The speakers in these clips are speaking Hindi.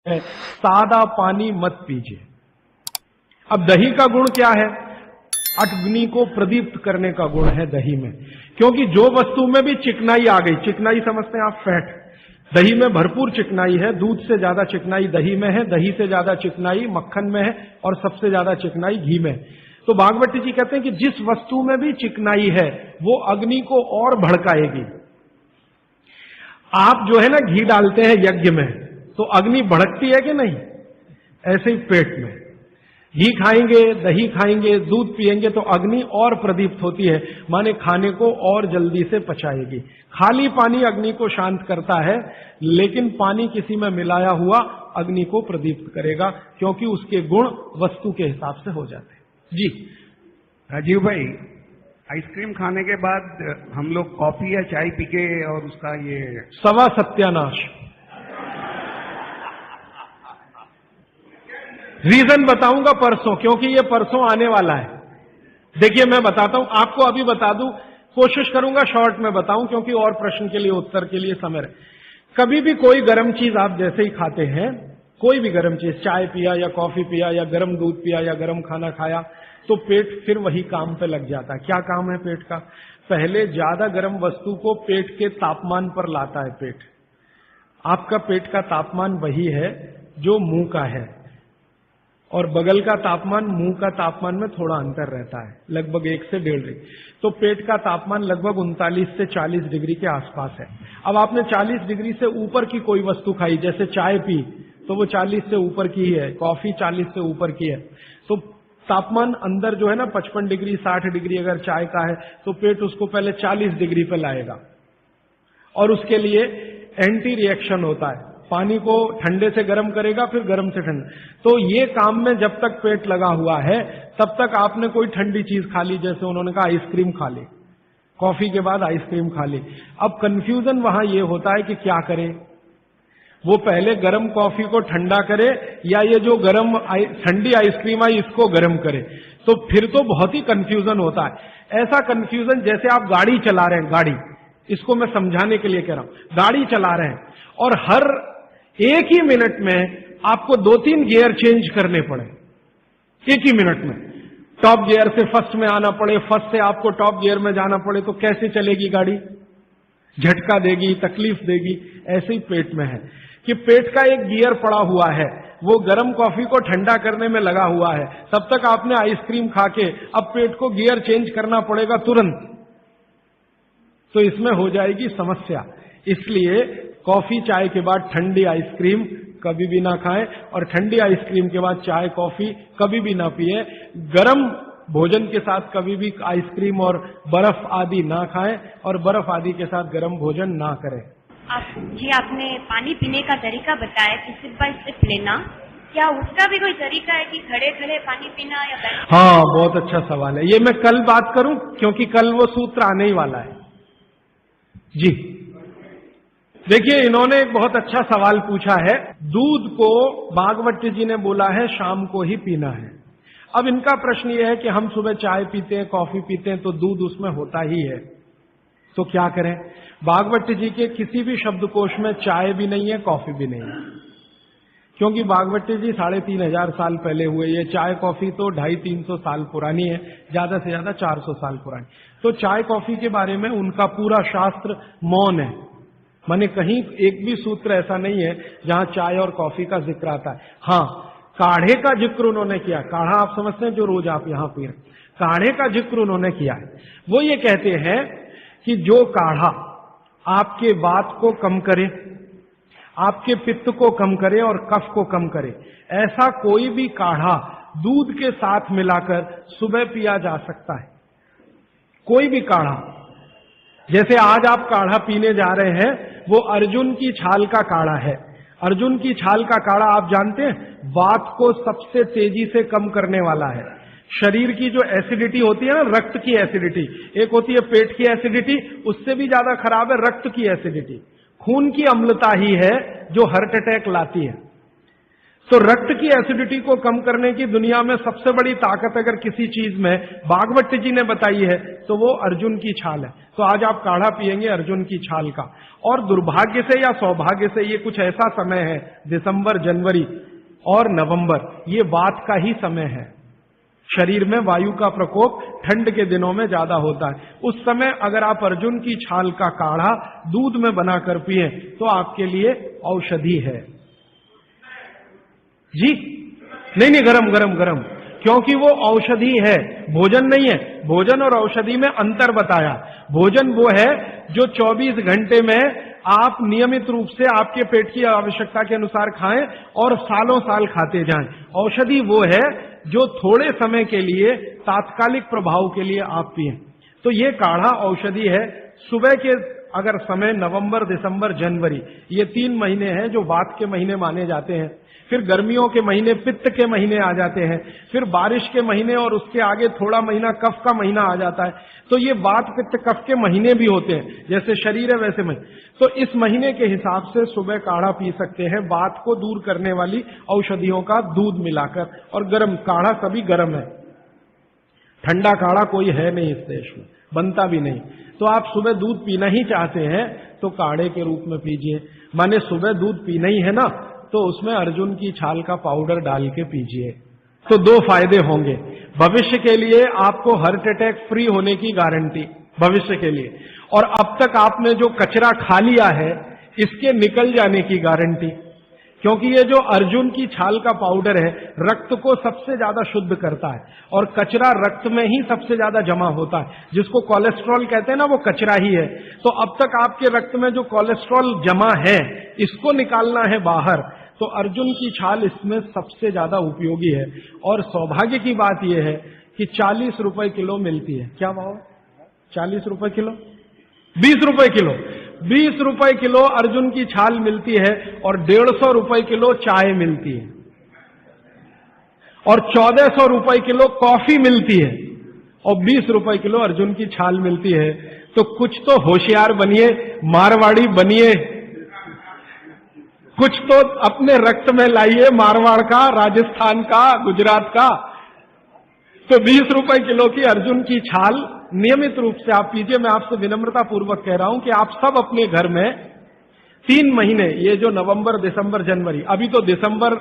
है, सादा पानी मत पीजिए। अब दही का गुण क्या है? अग्नि को प्रदीप्त करने का गुण है दही में, क्योंकि जो वस्तु में भी चिकनाई आ गई, चिकनाई समझते हैं आप, फैट, दही में भरपूर चिकनाई है, दूध से ज्यादा चिकनाई दही में है, दही से ज्यादा चिकनाई मक्खन में है, और सबसे ज्यादा चिकनाई घी में। तो भागवती जी कहते हैं कि जिस वस्तु में भी चिकनाई है वो अग्नि को और भड़काएगी। आप जो है ना घी डालते हैं यज्ञ में तो अग्नि भड़कती है कि नहीं? ऐसे ही पेट में घी खाएंगे, दही खाएंगे, दूध पिएंगे तो अग्नि और प्रदीप्त होती है, माने खाने को और जल्दी से पचाएगी। खाली पानी अग्नि को शांत करता है, लेकिन पानी किसी में मिलाया हुआ अग्नि को प्रदीप्त करेगा, क्योंकि उसके गुण वस्तु के हिसाब से हो जाते हैं। जी राजीव भाई, आइसक्रीम खाने के बाद हम लोग कॉफी या चाय पी के और उसका ये सवा सत्यानाश। रीजन बताऊंगा परसों, क्योंकि ये परसों आने वाला है। देखिए मैं बताता हूं आपको, अभी बता दूं, कोशिश करूंगा शॉर्ट में बताऊं, क्योंकि और प्रश्न के लिए उत्तर के लिए समय है। कभी भी कोई गर्म चीज आप जैसे ही खाते हैं, कोई भी गर्म चीज, चाय पिया या कॉफी पिया या गर्म दूध पिया या गर्म खाना खाया, तो पेट फिर वही काम पे लग जाता है। क्या काम है पेट का? पहले ज्यादा गर्म वस्तु को पेट के तापमान पर लाता है पेट। आपका पेट का तापमान वही है जो मुंह का है, और बगल का तापमान मुंह का तापमान में थोड़ा अंतर रहता है, लगभग 1 से 1.5 डिग्री। तो पेट का तापमान लगभग 39 से 40 डिग्री के आसपास है। अब आपने 40 डिग्री से ऊपर की कोई वस्तु खाई, जैसे चाय पी, तो वो 40 से ऊपर की ही है, कॉफी 40 से ऊपर की है, तो तापमान अंदर जो है ना 55 डिग्री 60 डिग्री अगर चाय का है, तो पेट उसको पहले 40 डिग्री पे लाएगा, और उसके लिए एंटी रिएक्शन होता है, पानी को ठंडे से गर्म करेगा, फिर गर्म से ठंडा। तो ये काम में जब तक पेट लगा हुआ है तब तक आपने कोई ठंडी चीज खा ली, जैसे उन्होंने कहा आइसक्रीम खा ली, कॉफी के बाद आइसक्रीम खा ली। अब कंफ्यूजन वहां ये होता है कि क्या करें, वो पहले गर्म कॉफी को ठंडा करे या ये जो गर्म ठंडी आइसक्रीम आई इसको गर्म करे। तो फिर तो बहुत ही कंफ्यूजन होता है। ऐसा कंफ्यूजन जैसे आप गाड़ी चला रहे हैं, गाड़ी, इसको मैं समझाने के लिए कह रहा हूं, गाड़ी चला रहे हैं और हर 1 ही मिनट में आपको 2-3 गियर चेंज करने पड़े, 1 ही मिनट में, टॉप गियर से फर्स्ट में आना पड़े, फर्स्ट से आपको टॉप गियर में जाना पड़े, तो कैसे चलेगी गाड़ी? झटका देगी, तकलीफ देगी। ऐसे ही पेट में है कि पेट का एक गियर पड़ा हुआ है, वो गर्म कॉफी को ठंडा करने में लगा हुआ है, तब तक आपने आइसक्रीम खा के अब पेट को गियर चेंज करना पड़ेगा तुरंत, तो इसमें हो जाएगी समस्या। इसलिए कॉफी चाय के बाद ठंडी आइसक्रीम कभी भी ना खाएं, और ठंडी आइसक्रीम के बाद चाय कॉफी कभी भी ना पिए। गरम भोजन के साथ कभी भी आइसक्रीम और बर्फ आदि ना खाएं, और बर्फ आदि के साथ गरम भोजन ना करें। आपने पानी पीने का तरीका बताया कि सिप बाय सिप लेना, क्या उसका भी कोई तरीका है कि खड़े खड़े पानी पीना या बैठ? हाँ, बहुत अच्छा सवाल है ये, मैं कल बात करूं, क्योंकि कल वो सूत्र आने ही वाला है। जी देखिए, इन्होंने एक बहुत अच्छा सवाल पूछा है। दूध को भागवती जी ने बोला है शाम को ही पीना है। अब इनका प्रश्न यह है कि हम सुबह चाय पीते हैं, कॉफी पीते हैं, तो दूध उसमें होता ही है, तो क्या करें? भागवती जी के किसी भी शब्दकोश में चाय भी नहीं है, कॉफी भी नहीं है, क्योंकि भागवती जी 3500 साल पहले हुए। ये चाय कॉफी तो 250-300 साल पुरानी है, ज्यादा से ज्यादा 400 साल पुरानी। तो चाय कॉफी के बारे में उनका पूरा शास्त्र मौन है, माने कहीं एक भी सूत्र ऐसा नहीं है जहां चाय और कॉफी का जिक्र आता है। हाँ, काढ़े का जिक्र उन्होंने किया। काढ़ा आप समझते हैं जो रोज आप यहां पी रहे, काढ़े का जिक्र उन्होंने किया है। वो ये कहते हैं कि जो काढ़ा आपके वात को कम करे, आपके पित्त को कम करे और कफ को कम करे, ऐसा कोई भी काढ़ा दूध के साथ मिलाकर सुबह पिया जा सकता है। कोई भी काढ़ा, जैसे आज आप काढ़ा पीने जा रहे हैं, वो अर्जुन की छाल का काढ़ा है। अर्जुन की छाल का काढ़ा आप जानते हैं, वात को सबसे तेजी से कम करने वाला है। शरीर की जो एसिडिटी होती है ना, रक्त की एसिडिटी, एक होती है पेट की एसिडिटी, उससे भी ज्यादा खराब है रक्त की एसिडिटी। खून की अम्लता ही है जो हार्ट अटैक लाती है। तो रक्त की एसिडिटी को कम करने की दुनिया में सबसे बड़ी ताकत अगर किसी चीज में भागवत जी ने बताई है तो वो अर्जुन की छाल है। तो आज आप काढ़ा पिएंगे अर्जुन की छाल का। और दुर्भाग्य से या सौभाग्य से ये कुछ ऐसा समय है, दिसंबर, जनवरी और नवंबर, ये वात का ही समय है। शरीर में वायु का प्रकोप ठंड के दिनों में ज्यादा होता है। उस समय अगर आप अर्जुन की छाल का काढ़ा दूध में बनाकर पिए तो आपके लिए औषधि है। जी नहीं, गरम गरम गरम, क्योंकि वो औषधि है, भोजन नहीं है। भोजन और औषधि में अंतर बताया। भोजन वो है जो 24 घंटे में आप नियमित रूप से आपके पेट की आवश्यकता के अनुसार खाएं और सालों साल खाते जाएं। औषधि वो है जो थोड़े समय के लिए, तात्कालिक प्रभाव के लिए आप पिएं। तो ये काढ़ा औषधि है। सुबह के अगर समय नवंबर, दिसंबर, जनवरी, ये 3 महीने हैं जो वात के महीने माने जाते हैं। फिर गर्मियों के महीने पित्त के महीने आ जाते हैं। फिर बारिश के महीने और उसके आगे थोड़ा महीना कफ का महीना आ जाता है। तो ये वात, पित्त, कफ के महीने भी होते हैं। जैसे शरीर है वैसे महीने। तो इस महीने के हिसाब से सुबह काढ़ा पी सकते हैं, वात को दूर करने वाली औषधियों का दूध मिलाकर। और गर्म काढ़ा सभी गर्म है, ठंडा काढ़ा कोई है नहीं इस देश में, बनता भी नहीं। तो आप सुबह दूध पीना ही चाहते हैं तो काढ़े के रूप में पीजिए। माने सुबह दूध पीना ही है ना, तो उसमें अर्जुन की छाल का पाउडर डाल के पीजिए। तो 2 फायदे होंगे। भविष्य के लिए आपको हार्ट अटैक फ्री होने की गारंटी, भविष्य के लिए। और अब तक आपने जो कचरा खा लिया है इसके निकल जाने की गारंटी, क्योंकि ये जो अर्जुन की छाल का पाउडर है रक्त को सबसे ज्यादा शुद्ध करता है। और कचरा रक्त में ही सबसे ज्यादा जमा होता है, जिसको कोलेस्ट्रॉल कहते हैं ना, वो कचरा ही है। तो अब तक आपके रक्त में जो कोलेस्ट्रॉल जमा है इसको निकालना है बाहर। तो अर्जुन की छाल इसमें सबसे ज्यादा उपयोगी है। और सौभाग्य की बात यह है कि 40 रुपए किलो मिलती है। क्या भाव? 40 रुपए किलो, 20 रुपए किलो, 20 रुपए किलो अर्जुन की छाल मिलती है। और 150 रुपए किलो चाय मिलती है। और 1400 रुपए किलो कॉफी मिलती है। और 20 रुपए किलो अर्जुन की छाल मिलती है। तो कुछ तो होशियार बनिए, मारवाड़ी बनिए, कुछ तो अपने रक्त में लाइए, मारवाड़ का, राजस्थान का, गुजरात का। तो 20 रुपए किलो की अर्जुन की छाल नियमित रूप से आप पीजिए। मैं आपसे विनम्रता पूर्वक कह रहा हूं कि आप सब अपने घर में 3 महीने, ये जो नवंबर, दिसंबर, जनवरी, अभी तो दिसंबर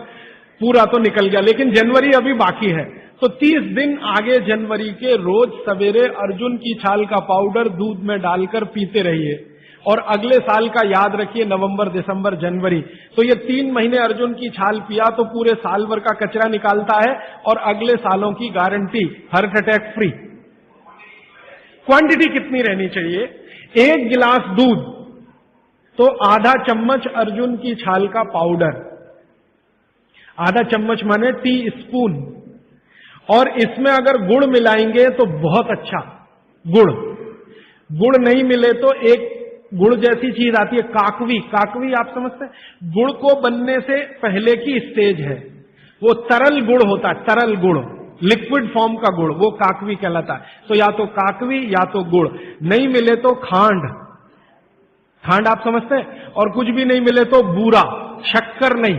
पूरा तो निकल गया लेकिन जनवरी अभी बाकी है, तो 30 दिन आगे जनवरी के रोज सवेरे अर्जुन की छाल का पाउडर दूध में डालकर पीते रहिए। और अगले साल का याद रखिए, नवंबर, दिसंबर, जनवरी। तो ये 3 महीने अर्जुन की छाल पिया तो पूरे साल भर का कचरा निकालता है और अगले सालों की guarantee, heart attack free. Quantity कितनी रहनी चाहिए? 1 गिलास दूध तो आधा चम्मच अर्जुन की छाल का पाउडर, आधा चम्मच माने टीस्पून। और इसमें अगर गुड़ मिलाएंगे तो बहुत अच्छा। गुड़ नहीं मिले तो एक गुड़ जैसी चीज आती है, काकवी। काकवी आप समझते हैं? गुड़ को बनने से पहले की स्टेज है, वो तरल गुड़ होता है, तरल गुड़, लिक्विड फॉर्म का गुड़, वो काकवी कहलाता है। तो या तो काकवी या तो गुड़, नहीं मिले तो खांड। खांड आप समझते हैं? और कुछ भी नहीं मिले तो बूरा, शक्कर नहीं,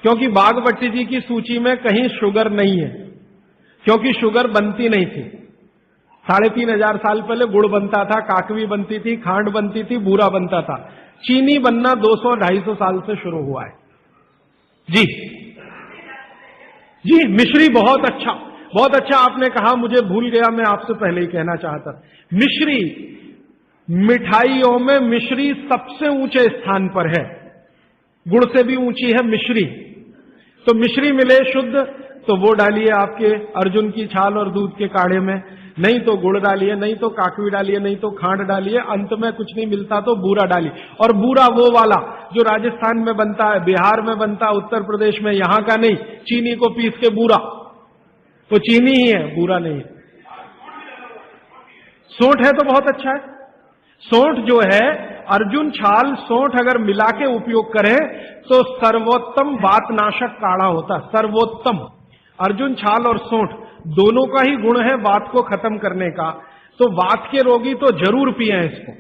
क्योंकि बागवती जी की सूची में कहीं शुगर नहीं है, क्योंकि शुगर बनती नहीं थी। 3500 साल पहले गुड़ बनता था, काकवी बनती थी, खांड बनती थी, बूरा बनता था। चीनी बनना 200-250 साल से शुरू हुआ है। जी मिश्री बहुत अच्छा, बहुत अच्छा आपने कहा, मुझे भूल गया, मैं आपसे पहले ही कहना चाहता। मिश्री, मिठाइयों में मिश्री सबसे ऊंचे स्थान पर है, गुड़ से भी ऊंची है मिश्री। तो मिश्री मिले शुद्ध तो वो डालिए आपके अर्जुन की छाल और दूध के काढ़े में, नहीं तो गुड़ डालिए, नहीं तो काकवी डालिए, नहीं तो खांड डालिए, अंत में कुछ नहीं मिलता तो बूरा डालिए। और बूरा वो वाला जो राजस्थान में बनता है, बिहार में बनता है, उत्तर प्रदेश में, यहां का नहीं, चीनी को पीस के बूरा, तो चीनी ही है, बूरा नहीं है। सोंठ है तो बहुत अच्छा है। सोंठ जो है, अर्जुन छाल सोंठ अगर मिला के उपयोग करें तो सर्वोत्तम वातनाशक काढ़ा होता है, सर्वोत्तम। अर्जुन छाल और सोंठ दोनों का ही गुण है वात को खत्म करने का। तो वात के रोगी तो जरूर पिए इसको।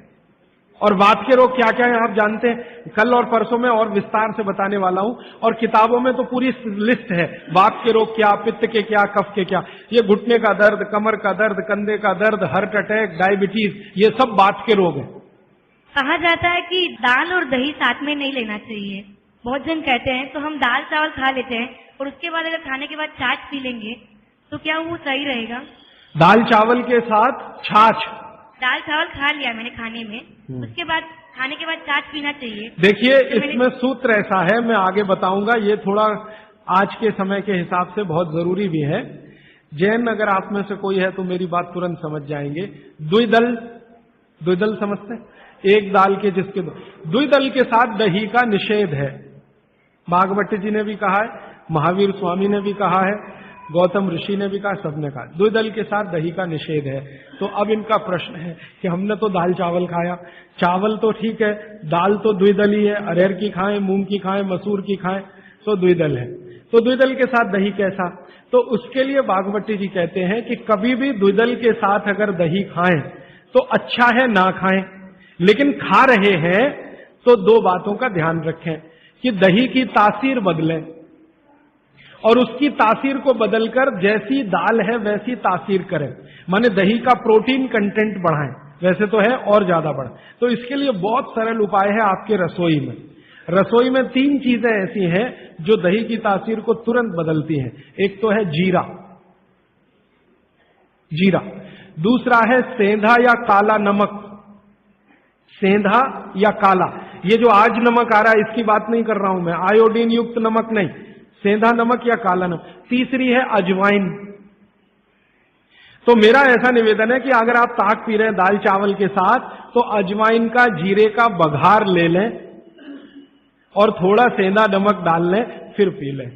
और वात के रोग क्या क्या है आप जानते हैं। कल और परसों में और विस्तार से बताने वाला हूं, और किताबों में तो पूरी लिस्ट है, वात के रोग क्या, पित्त के क्या, कफ के क्या। ये घुटने का दर्द, कमर का दर्द, कंधे का दर्द, हार्ट अटैक, डायबिटीज, ये सब वात के रोग हैं। कहा जाता है कि दाल और दही साथ में नहीं लेना चाहिए। बहुत जन कहते हैं, तो हम दाल चावल खा लेते हैं और उसके बाद अगर खाने के बाद छाछ पी लेंगे तो क्या वो सही रहेगा? दाल चावल के साथ छाछ, दाल चावल खा लिया मैंने खाने में, उसके बाद खाने के बाद छाछ पीना चाहिए। देखिए इसमें सूत्र ऐसा है, मैं आगे बताऊंगा, ये थोड़ा आज के समय के हिसाब से बहुत जरूरी भी है। जैन अगर आप में से कोई है तो मेरी बात तुरंत समझ जाएंगे। द्विदल समझते हैं? एक दाल के जिसके द्विदल के साथ दही का निषेध है। भागवत जी ने भी कहा है, महावीर स्वामी ने भी कहा है, गौतम ऋषि ने भी कहा, सबने कहा द्विदल के साथ दही का निषेध है। तो अब इनका प्रश्न है कि हमने तो दाल चावल खाया, चावल तो ठीक है, दाल तो द्विदल ही है, अरहर की खाएं, मूंग की खाएं, मसूर की खाएं तो द्विदल है, तो द्विदल के साथ दही कैसा? तो उसके लिए भागवती जी कहते हैं कि कभी भी द्विदल के साथ अगर दही खाएं तो अच्छा है ना खाएं, लेकिन खा रहे हैं तो दो बातों का ध्यान रखें कि दही की तासीर बदलें और उसकी तासीर को बदलकर जैसी दाल है वैसी तासीर करें, माने दही का प्रोटीन कंटेंट बढ़ाएं, वैसे तो है और ज्यादा बढ़े। तो इसके लिए बहुत सरल उपाय है आपके रसोई में। रसोई में 3 चीजें ऐसी हैं जो दही की तासीर को तुरंत बदलती हैं। एक तो है जीरा, दूसरा है सेंधा या काला नमक, सेंधा या काला, ये जो आज नमक आ रहा है इसकी बात नहीं कर रहा हूं मैं, आयोडीन युक्त नमक नहीं, सेंधा नमक या काला नमक। तीसरी है अजवाइन। तो मेरा ऐसा निवेदन है कि अगर आप ताक पी रहे हैं दाल चावल के साथ तो अजवाइन का, जीरे का बघार ले लें और थोड़ा सेंधा नमक डाल लें, फिर पी लें।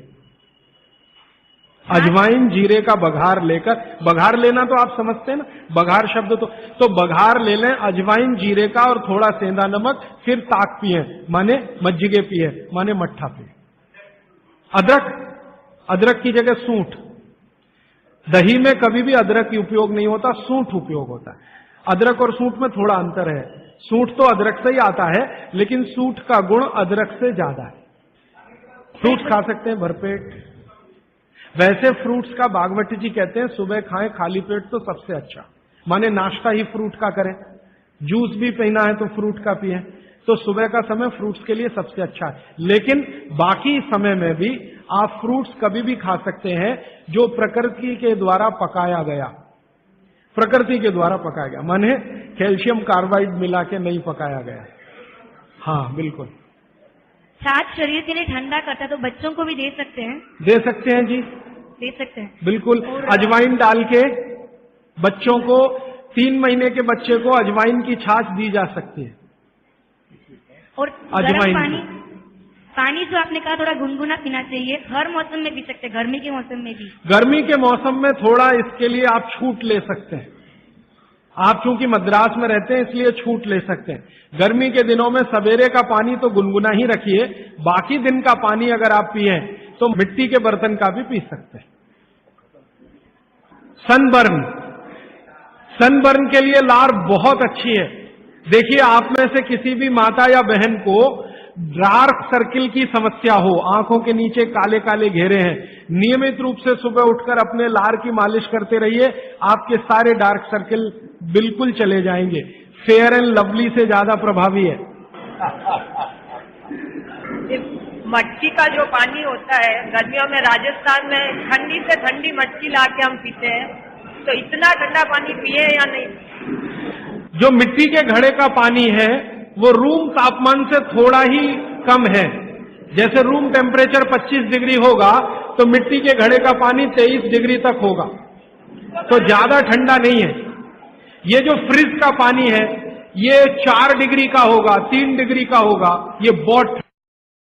अजवाइन जीरे का बघार लेकर, बघार लेना तो आप समझते हैं ना, बघार शब्द तो बघार ले लें अजवाइन जीरे का और थोड़ा सेंधा नमक, फिर ताक पिए, माने मज्जिगे पिए, माने मट्ठा पिए। अदरक की जगह सूंठ, दही में कभी भी अदरक की उपयोग नहीं होता, सूंठ उपयोग होता है। अदरक और सूंठ में थोड़ा अंतर है, सूंठ तो अदरक से ही आता है लेकिन सूंठ का गुण अदरक से ज्यादा है। फ्रूट्स खा सकते हैं भरपेट, वैसे फ्रूट्स का भागवती जी कहते हैं सुबह खाएं खाली पेट तो सबसे अच्छा, माने नाश्ता ही फ्रूट का करें, जूस भी पीना है तो फ्रूट का पिए, तो सुबह का समय फ्रूट्स के लिए सबसे अच्छा है। लेकिन बाकी समय में भी आप फ्रूट्स कभी भी खा सकते हैं जो प्रकृति के द्वारा पकाया गया, माने कैल्शियम कार्बाइड मिला के नहीं पकाया गया। हाँ बिल्कुल। छाछ शरीर के लिए ठंडा करता है, तो बच्चों को भी दे सकते हैं? दे सकते हैं जी, दे सकते हैं बिल्कुल। अजवाइन डाल के बच्चों को, 3 महीने के बच्चे को अजवाइन की छाछ दी जा सकती है। और गर्म पानी जो आपने कहा थोड़ा गुनगुना पीना चाहिए, हर मौसम में पी सकते हैं, गर्मी के मौसम में भी? गर्मी के मौसम में थोड़ा इसके लिए आप छूट ले सकते हैं, आप चूंकि मद्रास में रहते हैं इसलिए छूट ले सकते हैं। गर्मी के दिनों में सवेरे का पानी तो गुनगुना ही रखिए, बाकी दिन का पानी अगर आप पिए तो मिट्टी के बर्तन का भी पी सकते हैं। सनबर्न के लिए लार बहुत अच्छी है। देखिए आप में से किसी भी माता या बहन को डार्क सर्किल की समस्या हो, आंखों के नीचे काले काले घेरे हैं, नियमित रूप से सुबह उठकर अपने लार की मालिश करते रहिए, आपके सारे डार्क सर्किल बिल्कुल चले जाएंगे। फेयर एंड लवली से ज्यादा प्रभावी है। मटकी का जो पानी होता है गर्मियों में राजस्थान में, ठंडी से ठंडी मटकी लाके हम पीते हैं, तो इतना ठंडा पानी पिए या नहीं? जो मिट्टी के घड़े का पानी है वो रूम तापमान से थोड़ा ही कम है। जैसे रूम टेम्परेचर 25 डिग्री होगा तो मिट्टी के घड़े का पानी 23 डिग्री तक होगा, तो ज्यादा ठंडा नहीं है। ये जो फ्रिज का पानी है ये 4 डिग्री का होगा, 3 डिग्री का होगा, ये बहुत